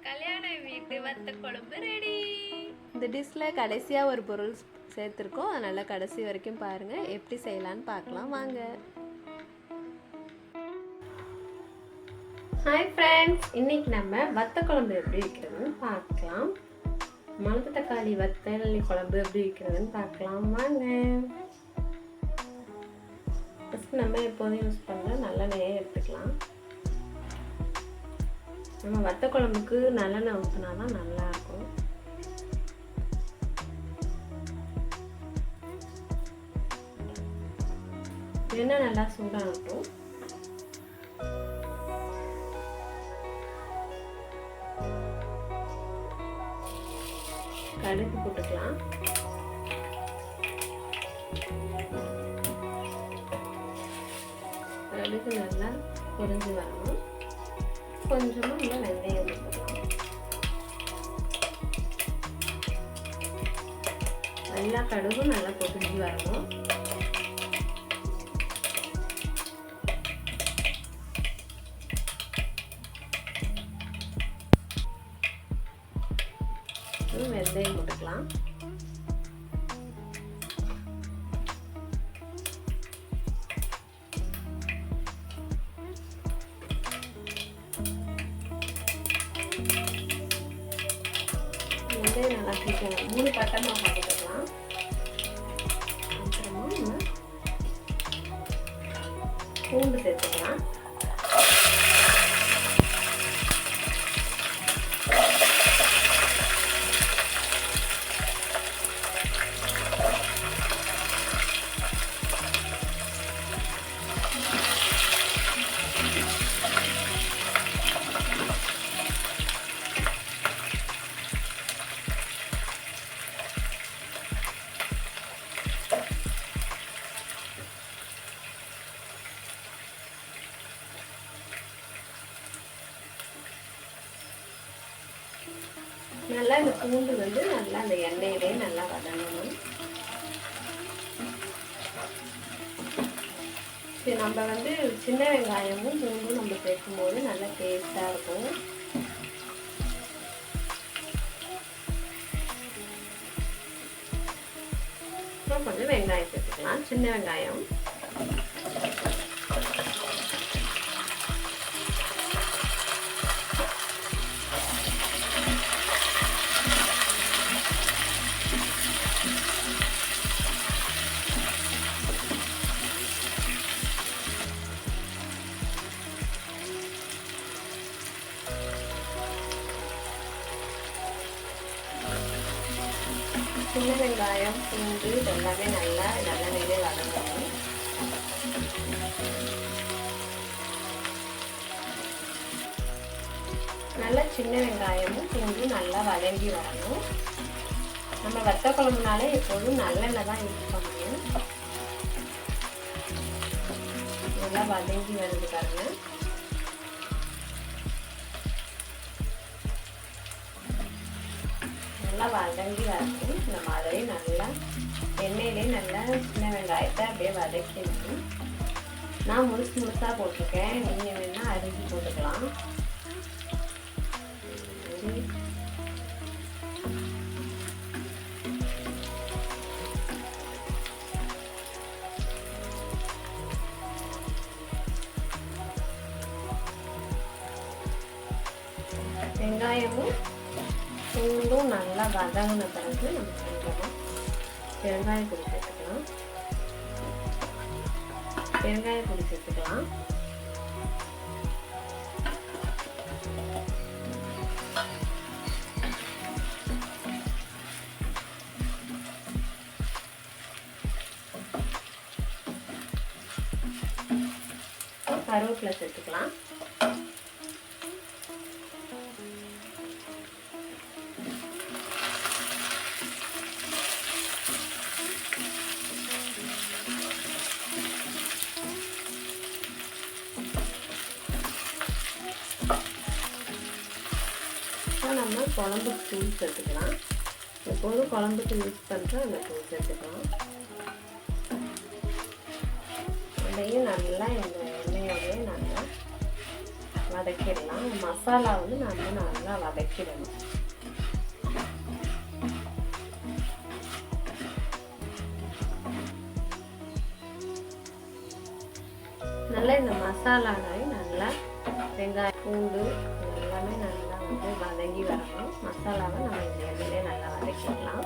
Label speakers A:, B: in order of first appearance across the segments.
A: கல்யாண வீட்டு வத்த குழம்பு ரெடி.
B: இந்த டிஷ்ல கடைசியாக ஒரு பொருள் சேர்த்துருக்கோம், அதனால் கடைசி வரைக்கும் பாருங்கள். எப்படி செய்யலான்னு பார்க்கலாம் வாங்க. ஹாய் ஃப்ரெண்ட்ஸ், இன்றைக்கி நம்ம வத்த குழம்பு எப்படி வைக்கிறதுன்னு பார்க்கலாம். மணத்து தக்காளி வத்தல் குழம்பு எப்படி வைக்கிறதுன்னு பார்க்கலாம் வாங்க. ஃபஸ்ட்டு நம்ம எப்போதும் யூஸ் பண்ணுற நல்லெண்ணெயை எடுத்துக்கலாம். நம்ம வத்த குழம்புக்கு நல்லெண்ணெய் ஊற்றினா தான் நல்லாயிருக்கும். எண்ணெய் நல்லா சூடாகட்டும். கடுகு போட்டுக்கலாம். கடுகு நல்லா பொரிஞ்சு வரணும். கொஞ்சமாக நம்ம வெந்தயம் போட்டுக்கலாம். எல்லா கடுகும் நல்லா பொரிஞ்சு வரணும். வெந்தயம் போட்டுக்கலாம். வெந்தயம் நல்லா சீக்கிரம் 3 பட்டை மிளகாய் போட்டுக்கலாம். அப்புறமா நம்ம பூண்டு சேர்த்துக்கலாம். நல்லா இந்த பூண்டு வந்து நல்லா அந்த எண்ணெயிலே நல்லா வதங்கணும். சரி, நம்ம வந்து சின்ன வெங்காயமும் பூண்டும் நம்ம சேர்க்கும் போது நல்லா டேஸ்டாக இருக்கும். அப்புறம் கொஞ்சம் வெங்காயம் சேர்த்துக்கலாம், சின்ன வெங்காயம். சின்ன வெங்காயம் பூண்டு எல்லாமே நல்லா நல்லெண்ணெயிலே வதங்கணும். நல்லா சின்ன வெங்காயமும் பூண்டும் நல்லா வதங்கி வரணும். நம்ம வத்த குழம்புனாலே எப்போதும் நல்லெண்ணெய் தான் யூஸ் பண்ணணும். நல்லா வதங்கி வருது பாருங்க. நல்லா வதங்கி வரணும். இந்த மாதிரி நல்லா எண்ணெயிலே நல்லா சின்ன வெங்காயத்தை அப்படியே வதக்கிடணும். நான் முழுசாக போட்டிருக்கேன், நீங்கள் வேணால் அரிஞ்சு போட்டுக்கலாம். வெங்காயமும் பூண்டும் நல்லா வதங்கின பிறகு நம்ம செஞ்சிடலாம். பெருங்காய பொடி சேர்த்துக்கலாம். பெருங்காய பொடி சேர்த்துக்கலாம். கருவேப்பிலை சேர்த்துக்கலாம். நம்ம குழம்புக்கு தூள் சேர்த்துக்கலாம். எப்போதும் குழம்புக்கு யூஸ் பண்ணுற அந்த தூள் சேர்த்துக்கலாம். அதையும் நல்லா இந்த எண்ணெயோடய நல்லா வதக்கிடலாம். மசாலா வந்து நம்ம நல்லா வதக்கிடணும். நல்லா இந்த மசாலாவை நல்லா வெங்காயம் பூண்டு எல்லாமே நல்லா வந்து வதங்கி வரணும். மசாலாவை நம்ம இந்த எண்ணெயிலே நல்லா வதக்கிடலாம்.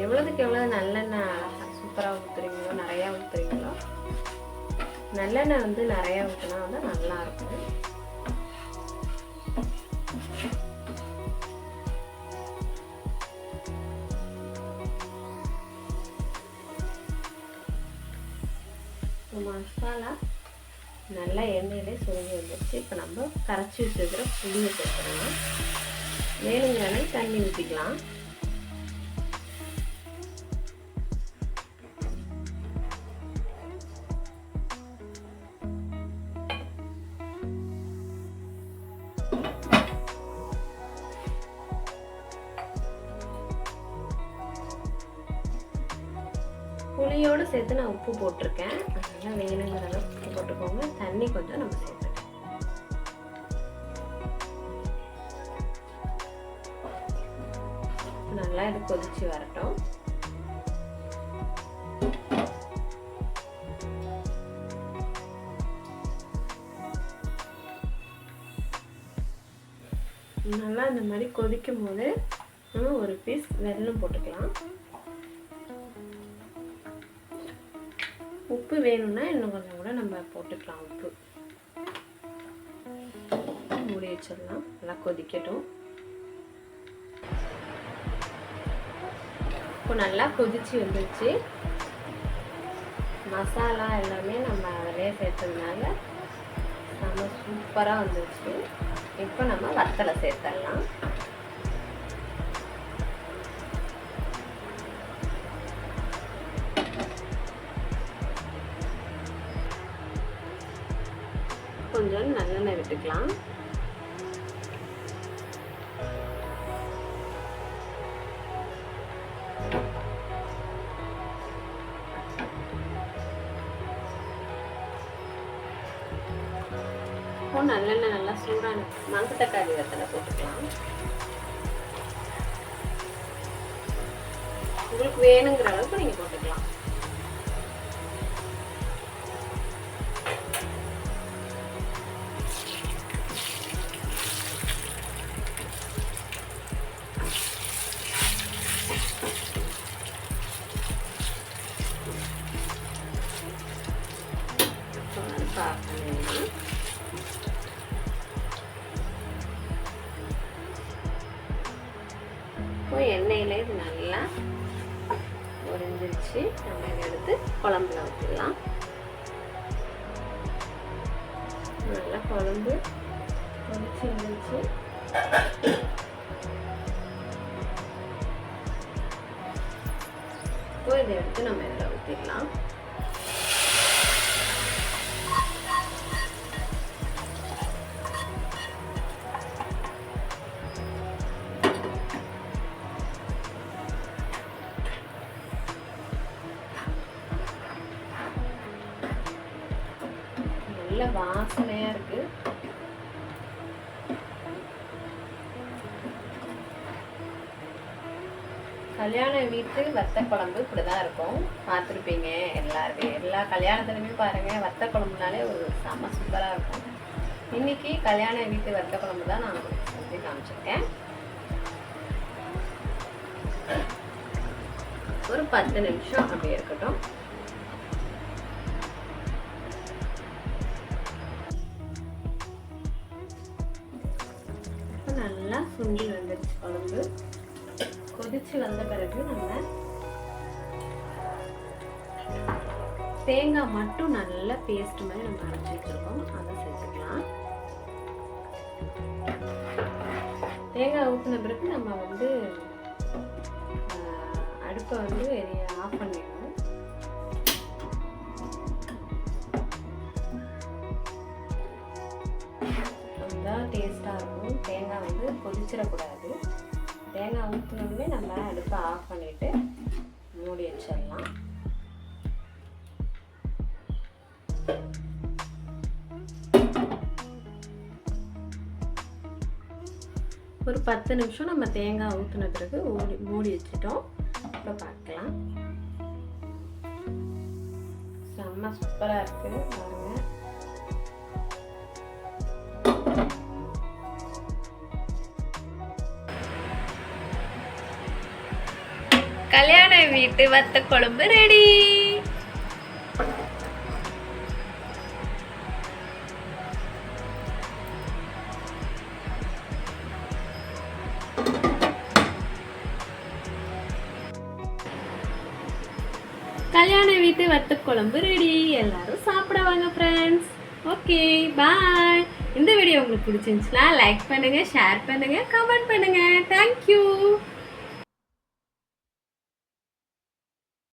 B: எவ்வளோதுக்கு எவ்வளோ நல்லெண்ணெய் சூப்பராக ஊற்றுறீங்களோ, நிறையா ஊற்றுறீங்களோ, நல்லெண்ணெய் வந்து நிறையா ஊற்றினா வந்து நல்லாயிருக்கும். மசாலா நல்லா எண்ணெயிலே சுருங்கி வந்துடுச்சு. இப்போ நம்ம கரைச்சி வச்சுருக்கிற புளியை சேர்த்துக்கலாம். வேணுங்கிற அளவு தண்ணி ஊற்றிக்கலாம். புளியோடு சேர்த்து நான் உப்பு போட்டிருக்கேன். அதனால் வேணுங்கிற அளவு உப்பு போட்டுக்கோங்க. தண்ணி கொஞ்சம் நம்ம சேர்த்துக்கலாம். நல்லா இது கொதிச்சு வரட்டும். நல்லா இந்த மாதிரி கொதிக்கும் போது நம்ம ஒரு பீஸ் வெல்லம் போட்டுக்கலாம். உப்பு வேணும்னா இன்னும் கொஞ்சம் கூட நம்ம போட்டுக்கலாம். உப்பு மூடி வச்சிடலாம். நல்லா கொதிக்கட்டும். இப்போ நல்லா கொதிச்சு வந்துடுச்சு. மசாலா எல்லாமே நம்ம அதிலே சேர்த்ததுனால நம்ம சூப்பராக வந்துடுச்சு. இப்போ நம்ம வத்தலை சேர்த்துடலாம். கொஞ்சம் நல்லெண்ணெய் விட்டுக்கலாம். இப்போ நல்லெண்ணெய் நல்லா சூடான மணத்தக்காளி வத்தலை போட்டுக்கலாம். உங்களுக்கு வேணுங்கிற அளவுக்கு நீங்க போட்டுக்கலாம். இப்போ எண்ணெயில இது நல்லா உறைஞ்சிருச்சு. நம்ம இதை எடுத்து குழம்புல ஊற்றிடலாம். நல்லா குழம்பு கொதிச்சு இருந்துச்சு. இப்போ இதை எடுத்து நம்ம இதில் ஊற்றிடலாம். நல்ல வாசனையா இருக்கு. கல்யாண வீட்டு வத்த குழம்பு இப்படிதான் இருக்கும். பார்த்துருப்பீங்க எல்லா கல்யாணத்துலையுமே பாருங்க வத்த குழம்புனாலே ஒரு செம்ம சூப்பரா இருக்கும். இன்னைக்கு கல்யாண வீட்டு வத்த குழம்பு தான் நான் செஞ்சு காமிச்சிருக்கேன். ஒரு 10 நிமிஷம் அப்படியே இருக்கட்டும். நல்லா சுண்டி வந்துடுச்சு குழம்பு. கொதிச்சு வந்த பிறகு நம்ம தேங்காய் மட்டும் நல்ல பேஸ்ட் மாதிரி நம்ம அரைச்சி வச்சிருக்கோம், அதை சேர்த்துக்கலாம். தேங்காய் ஊற்றின பிறகு நம்ம வந்து அடுப்பை வந்து ஆஃப் பண்ணிடணும். அதுதான் டேஸ்டாக இருக்கும். தேங்காய் வந்து கொதிச்சிடக்கூடாது. தேங்காய் ஊற்றினோடனே நம்ம அடுப்பை ஆஃப் பண்ணிவிட்டு மூடி வச்சிடலாம். ஒரு 10 நிமிஷம் நம்ம தேங்காய் ஊற்றின பிறகு மூடி வச்சிட்டோம். இப்போ பார்க்கலாம். செம்ம சூப்பராக இருக்குது பாருங்க.
A: கல்யாண வீட்டு வத்த குழம்பு ரெடி.
B: கல்யாண வீட்டு வத்த குழம்பு ரெடி. எல்லாரும் சாப்பிட வாங்க ஃப்ரெண்ட்ஸ். Okay bye. இந்த வீடியோ உங்களுக்கு பிடிச்சிருந்துச்சுன்னா லைக் பண்ணுங்க, ஷேர் பண்ணுங்க, கமெண்ட் பண்ணுங்க. தேங்க்யூ.